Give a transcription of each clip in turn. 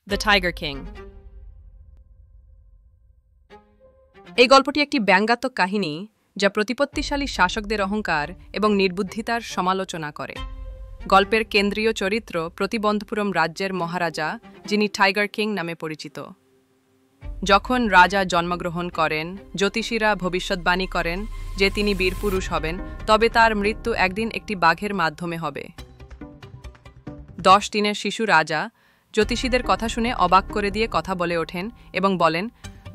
The tiger king. এই গল্পটি একটি ব্যঙ্গাত্মক কাহিনী যা প্রতিপত্তিশালী শাসকদের অহংকার এবং নির্বুদ্ধিতার সমালোচনা করে। গল্পের কেন্দ্রীয় চরিত্র প্রতিবন্ধপুরম রাজ্যের মহারাজা, যিনি টাইগার কিং নামে পরিচিত। যখন রাজা জন্মগ্রহণ করেন, জ্যোতিষীরা ভবিষ্যৎবাণী করেন যে তিনি বীরপুরুষ হবেন, তবে তার মৃত্যু একদিন একটি বাঘের মাধ্যমে হবে। 10 দিনের শিশু রাজা জ্যোতিষীদের কথা শুনে অবাক করে দিয়ে কথা বলে ওঠেন এবং বলেন,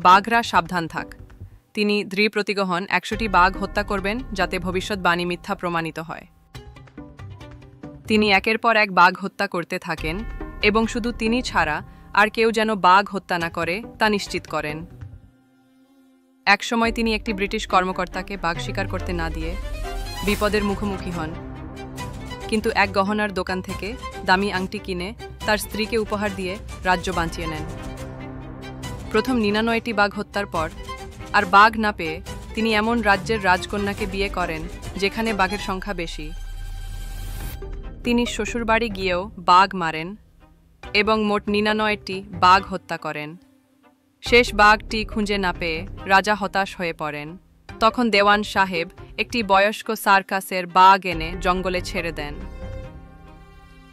বাঘরা সাবধান থাক। তিনি দৃঢ় প্রতিজ্ঞ হন 100টি বাঘ হত্যা করবেন যাতে ভবিষ্যৎবাণী মিথ্যা প্রমাণিত হয়। তিনি একের পর এক বাঘ হত্যা করতে থাকেন এবং শুধু তিনি ছাড়া আর কেউ যেন বাঘ হত্যা না করে তা নিশ্চিত করেন। একসময় তিনি একটি ব্রিটিশ কর্মকর্তাকে বাঘ শিকার করতে না দিয়ে বিপদের মুখোমুখি হন, কিন্তু এক গহনার দোকান থেকে দামি আংটি কিনে তার স্ত্রীকে উপহার দিয়ে রাজ্য বাঁচিয়ে নেন। প্রথম 99টি বাঘ হত্যার পর আর বাঘ না পেয়ে তিনি এমন রাজ্যের রাজকন্যাকে বিয়ে করেন যেখানে বাঘের সংখ্যা বেশি। তিনি শ্বশুরবাড়ি গিয়েও বাঘ মারেন এবং মোট 99টি বাঘ হত্যা করেন। শেষ বাঘটি খুঁজে না পেয়ে রাজা হতাশ হয়ে পড়েন। তখন দেওয়ান সাহেব একটি বয়স্ক সার্কাসের বাঘ এনে জঙ্গলে ছেড়ে দেন।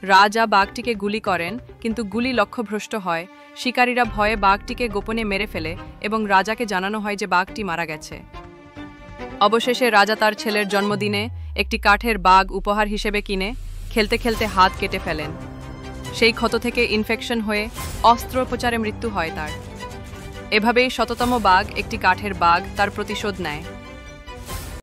রাজা বাঘটিকে গুলি করেন, কিন্তু গুলি লক্ষ্যভ্রষ্ট হয়। শিকারীরা ভয়ে বাঘটিকে গোপনে মেরে ফেলে এবং রাজাকে জানানো হয় যে বাঘটি মারা গেছে। অবশেষে রাজা তার ছেলের জন্মদিনে একটি কাঠের বাঘ উপহার হিসেবে কিনে খেলতে খেলতে হাত কেটে ফেলেন। সেই ক্ষত থেকে ইনফেকশন হয়ে অস্ত্রোপচারে মৃত্যু হয় তার। এভাবেই শততম বাঘ, একটি কাঠের বাঘ, তার প্রতিশোধ নেয়।